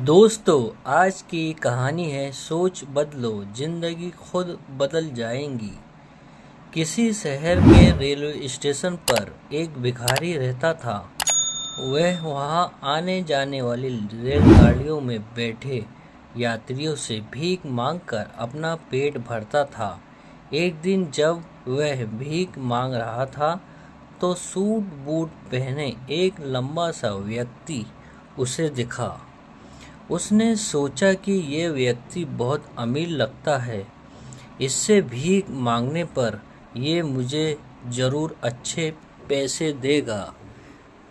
दोस्तों, आज की कहानी है सोच बदलो, जिंदगी खुद बदल जाएंगी। किसी शहर के रेलवे स्टेशन पर एक भिखारी रहता था। वह वहां आने जाने वाली रेलगाड़ियों में बैठे यात्रियों से भीख मांगकर अपना पेट भरता था। एक दिन जब वह भीख मांग रहा था तो सूट बूट पहने एक लंबा सा व्यक्ति उसे दिखा। उसने सोचा कि ये व्यक्ति बहुत अमीर लगता है, इससे भीख मांगने पर ये मुझे जरूर अच्छे पैसे देगा।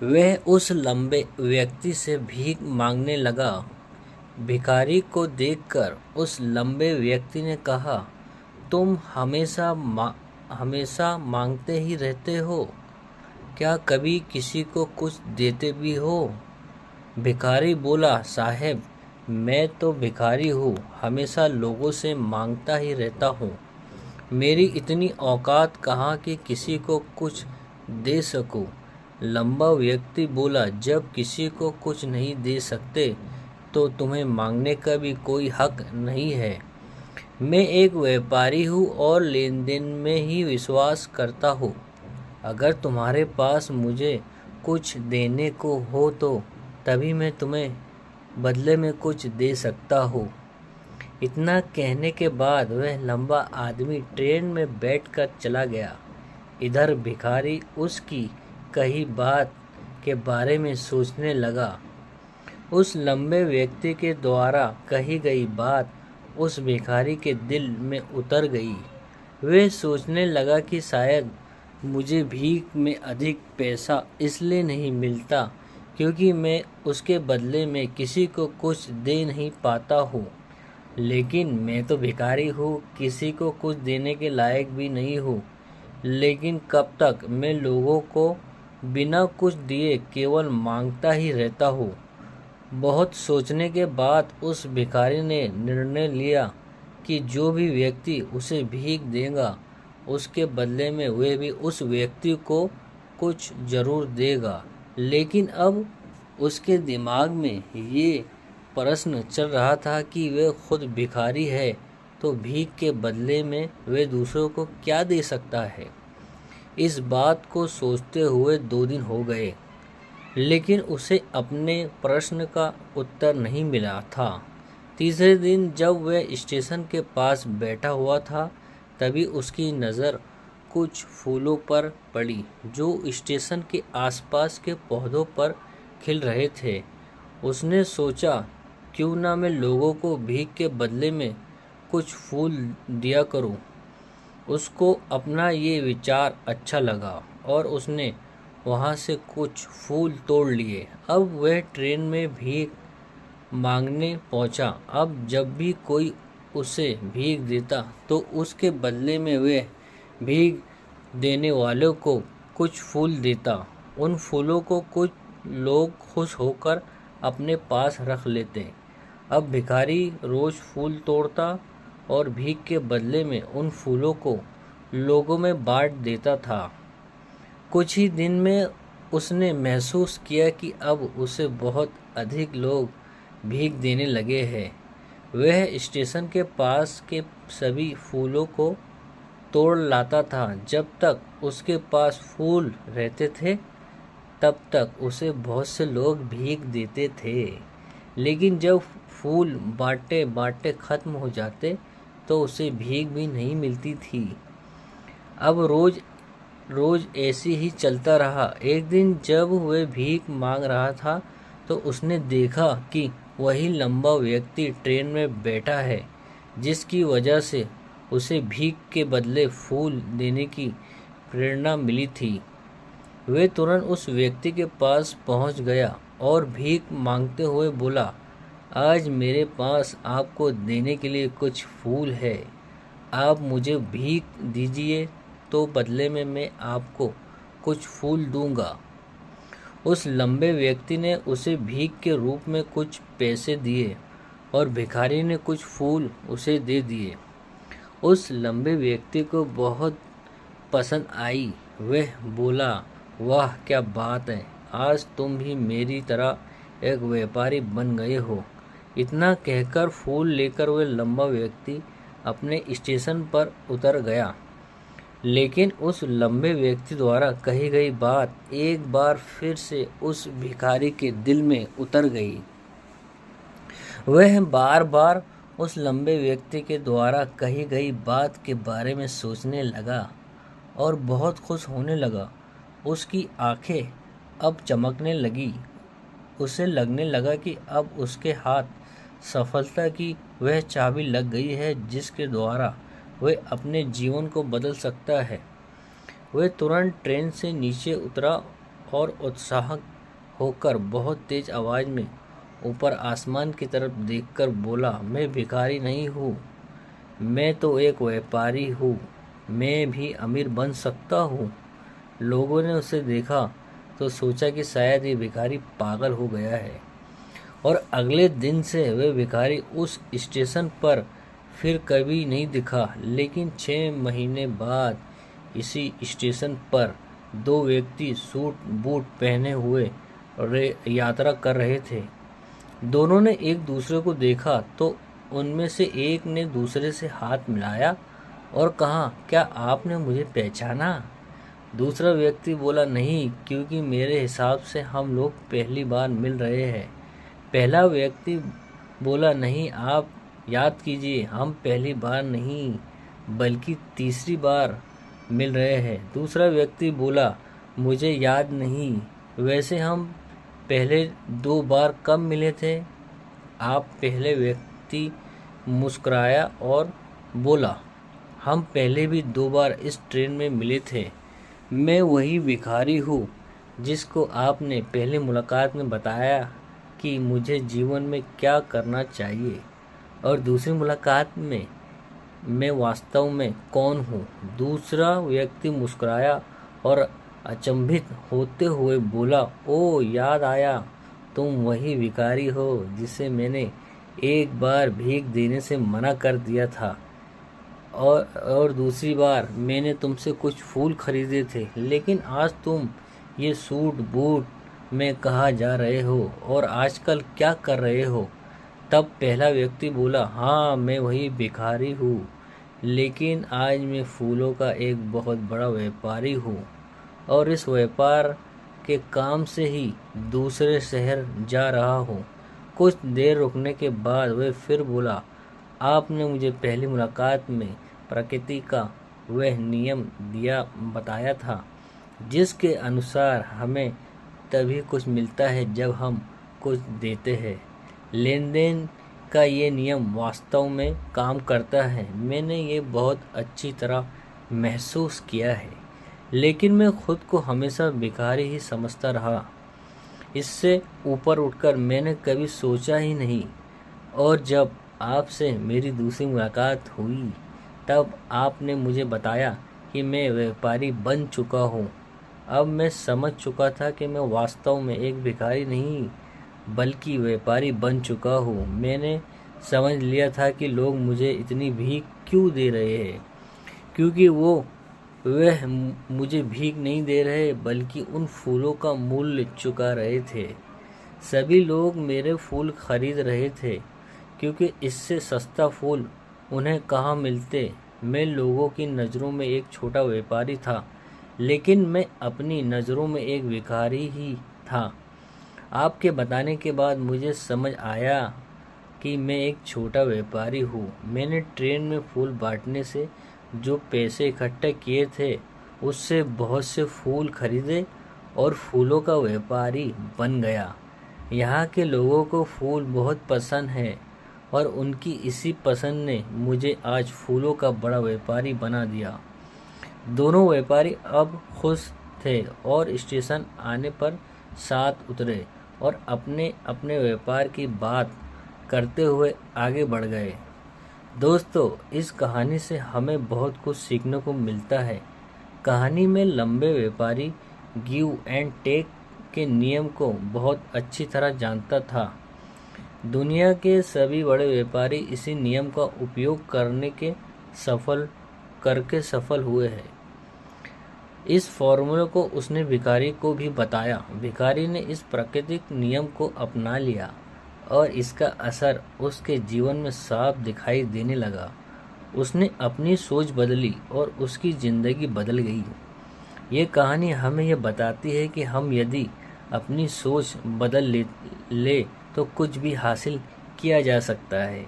वह उस लंबे व्यक्ति से भीख मांगने लगा। भिखारी को देखकर उस लंबे व्यक्ति ने कहा, तुम हमेशा मांगते ही रहते हो, क्या कभी किसी को कुछ देते भी हो? भिखारी बोला, साहब, मैं तो भिखारी हूँ, हमेशा लोगों से मांगता ही रहता हूँ। मेरी इतनी औकात कहाँ कि किसी को कुछ दे सकूँ। लंबा व्यक्ति बोला, जब किसी को कुछ नहीं दे सकते तो तुम्हें मांगने का भी कोई हक नहीं है। मैं एक व्यापारी हूँ और लेन देन में ही विश्वास करता हूँ। अगर तुम्हारे पास मुझे कुछ देने को हो तो तभी मैं तुम्हें बदले में कुछ दे सकता हूँ। इतना कहने के बाद वह लंबा आदमी ट्रेन में बैठकर चला गया। इधर भिखारी उसकी कही बात के बारे में सोचने लगा। उस लंबे व्यक्ति के द्वारा कही गई बात उस भिखारी के दिल में उतर गई। वह सोचने लगा कि शायद मुझे भीख में अधिक पैसा इसलिए नहीं मिलता क्योंकि मैं उसके बदले में किसी को कुछ दे नहीं पाता हूँ। लेकिन मैं तो भिखारी हूँ, किसी को कुछ देने के लायक भी नहीं हूँ। लेकिन कब तक मैं लोगों को बिना कुछ दिए केवल मांगता ही रहता हूँ। बहुत सोचने के बाद उस भिखारी ने निर्णय लिया कि जो भी व्यक्ति उसे भीख देगा उसके बदले में वह भी उस व्यक्ति को कुछ जरूर देगा। लेकिन अब उसके दिमाग में ये प्रश्न चल रहा था कि वह खुद भिखारी है तो भीख के बदले में वह दूसरों को क्या दे सकता है। इस बात को सोचते हुए 2 दिन हो गए, लेकिन उसे अपने प्रश्न का उत्तर नहीं मिला था। तीसरे दिन जब वह स्टेशन के पास बैठा हुआ था तभी उसकी नज़र कुछ फूलों पर पड़ी जो स्टेशन के आसपास के पौधों पर खिल रहे थे। उसने सोचा, क्यों ना मैं लोगों को भीख के बदले में कुछ फूल दिया करूं। उसको अपना ये विचार अच्छा लगा और उसने वहाँ से कुछ फूल तोड़ लिए। अब वह ट्रेन में भीख मांगने पहुँचा। अब जब भी कोई उसे भीख देता तो उसके बदले में वह भीख देने वालों को कुछ फूल देता। उन फूलों को कुछ लोग खुश होकर अपने पास रख लेते। अब भिखारी रोज फूल तोड़ता और भीख के बदले में उन फूलों को लोगों में बांट देता था। कुछ ही दिन में उसने महसूस किया कि अब उसे बहुत अधिक लोग भीख देने लगे हैं। वह स्टेशन के पास के सभी फूलों को तोड़ लाता था। जब तक उसके पास फूल रहते थे तब तक उसे बहुत से लोग भीख देते थे। लेकिन जब फूल बांटे बांटे खत्म हो जाते तो उसे भीख भी नहीं मिलती थी। अब रोज रोज ऐसे ही चलता रहा। एक दिन जब वह भीख मांग रहा था तो उसने देखा कि वही लंबा व्यक्ति ट्रेन में बैठा है जिसकी वजह से उसे भीख के बदले फूल देने की प्रेरणा मिली थी। वह तुरंत उस व्यक्ति के पास पहुंच गया और भीख मांगते हुए बोला, आज मेरे पास आपको देने के लिए कुछ फूल है। आप मुझे भीख दीजिए तो बदले में मैं आपको कुछ फूल दूंगा। उस लंबे व्यक्ति ने उसे भीख के रूप में कुछ पैसे दिए और भिखारी ने कुछ फूल उसे दे दिए। उस लंबे व्यक्ति को बहुत पसंद आई। वह बोला, वाह क्या बात है, आज तुम भी मेरी तरह एक व्यापारी बन गए हो। इतना कहकर फूल लेकर वह लंबा व्यक्ति अपने स्टेशन पर उतर गया। लेकिन उस लंबे व्यक्ति द्वारा कही गई बात एक बार फिर से उस भिखारी के दिल में उतर गई। वह बार बार उस लंबे व्यक्ति के द्वारा कही गई बात के बारे में सोचने लगा और बहुत खुश होने लगा। उसकी आंखें अब चमकने लगी। उसे लगने लगा कि अब उसके हाथ सफलता की वह चाबी लग गई है जिसके द्वारा वह अपने जीवन को बदल सकता है। वह तुरंत ट्रेन से नीचे उतरा और उत्साह होकर बहुत तेज आवाज़ में ऊपर आसमान की तरफ देखकर बोला, मैं भिखारी नहीं हूँ, मैं तो एक व्यापारी हूँ, मैं भी अमीर बन सकता हूँ। लोगों ने उसे देखा तो सोचा कि शायद ये भिखारी पागल हो गया है और अगले दिन से वह भिखारी उस स्टेशन पर फिर कभी नहीं दिखा। लेकिन 6 महीने बाद इसी स्टेशन पर 2 व्यक्ति सूट बूट पहने हुए यात्रा कर रहे थे। दोनों ने एक दूसरे को देखा तो उनमें से एक ने दूसरे से हाथ मिलाया और कहा, क्या आपने मुझे पहचाना? दूसरा व्यक्ति बोला, नहीं, क्योंकि मेरे हिसाब से हम लोग पहली बार मिल रहे हैं। पहला व्यक्ति बोला, नहीं, आप याद कीजिए, हम पहली बार नहीं बल्कि तीसरी बार मिल रहे हैं। दूसरा व्यक्ति बोला, मुझे याद नहीं, वैसे हम पहले 2 बार कब मिले थे? आप पहले व्यक्ति मुस्कुराया और बोला, हम पहले भी 2 बार इस ट्रेन में मिले थे। मैं वही भिखारी हूँ जिसको आपने पहली मुलाकात में बताया कि मुझे जीवन में क्या करना चाहिए और दूसरी मुलाकात में मैं वास्तव में कौन हूँ। दूसरा व्यक्ति मुस्कुराया और अचंभित होते हुए बोला, ओ याद आया, तुम वही भिखारी हो जिसे मैंने एक बार भीख देने से मना कर दिया था और दूसरी बार मैंने तुमसे कुछ फूल खरीदे थे, लेकिन आज तुम ये सूट बूट में कहाँ जा रहे हो और आजकल क्या कर रहे हो? तब पहला व्यक्ति बोला, हाँ, मैं वही भिखारी हूँ, लेकिन आज मैं फूलों का एक बहुत बड़ा व्यापारी हूँ और इस व्यापार के काम से ही दूसरे शहर जा रहा हूँ। कुछ देर रुकने के बाद वह फिर बोला, आपने मुझे पहली मुलाकात में प्रकृति का वह नियम बताया था जिसके अनुसार हमें तभी कुछ मिलता है जब हम कुछ देते हैं। लेन देन का ये नियम वास्तव में काम करता है। मैंने ये बहुत अच्छी तरह महसूस किया है, लेकिन मैं खुद को हमेशा भिखारी ही समझता रहा। इससे ऊपर उठकर मैंने कभी सोचा ही नहीं और जब आपसे मेरी दूसरी मुलाकात हुई तब आपने मुझे बताया कि मैं व्यापारी बन चुका हूँ। अब मैं समझ चुका था कि मैं वास्तव में एक भिखारी नहीं बल्कि व्यापारी बन चुका हूँ। मैंने समझ लिया था कि लोग मुझे इतनी भीख क्यों दे रहे हैं, क्योंकि वह मुझे भीख नहीं दे रहे बल्कि उन फूलों का मूल्य चुका रहे थे। सभी लोग मेरे फूल खरीद रहे थे क्योंकि इससे सस्ता फूल उन्हें कहाँ मिलते। मैं लोगों की नज़रों में एक छोटा व्यापारी था, लेकिन मैं अपनी नज़रों में एक भिखारी ही था। आपके बताने के बाद मुझे समझ आया कि मैं एक छोटा व्यापारी हूँ। मैंने ट्रेन में फूल बांटने से जो पैसे इकट्ठे किए थे उससे बहुत से फूल खरीदे और फूलों का व्यापारी बन गया। यहाँ के लोगों को फूल बहुत पसंद है और उनकी इसी पसंद ने मुझे आज फूलों का बड़ा व्यापारी बना दिया। दोनों व्यापारी अब खुश थे और स्टेशन आने पर साथ उतरे और अपने अपने व्यापार की बात करते हुए आगे बढ़ गए। दोस्तों, इस कहानी से हमें बहुत कुछ सीखने को मिलता है। कहानी में लंबे व्यापारी गिव एंड टेक के नियम को बहुत अच्छी तरह जानता था। दुनिया के सभी बड़े व्यापारी इसी नियम का उपयोग करके सफल हुए हैं। इस फॉर्मूले को उसने भिखारी को भी बताया। भिखारी ने इस प्राकृतिक नियम को अपना लिया और इसका असर उसके जीवन में साफ दिखाई देने लगा। उसने अपनी सोच बदली और उसकी ज़िंदगी बदल गई। ये कहानी हमें यह बताती है कि हम यदि अपनी सोच बदल ले तो कुछ भी हासिल किया जा सकता है।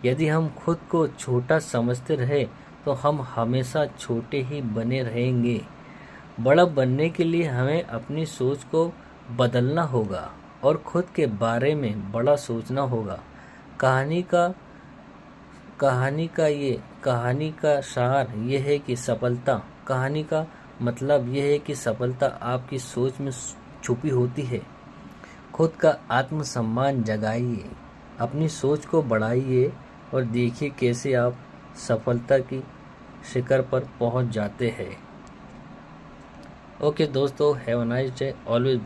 यदि हम खुद को छोटा समझते रहे तो हम हमेशा छोटे ही बने रहेंगे। बड़ा बनने के लिए हमें अपनी सोच को बदलना होगा और खुद के बारे में बड़ा सोचना होगा। कहानी का सार ये है कि कहानी का मतलब यह है कि सफलता आपकी सोच में छुपी होती है। खुद का आत्मसम्मान जगाइए, अपनी सोच को बढ़ाइए और देखिए कैसे आप सफलता की शिखर पर पहुंच जाते हैं। ओके दोस्तों, have a nice day, always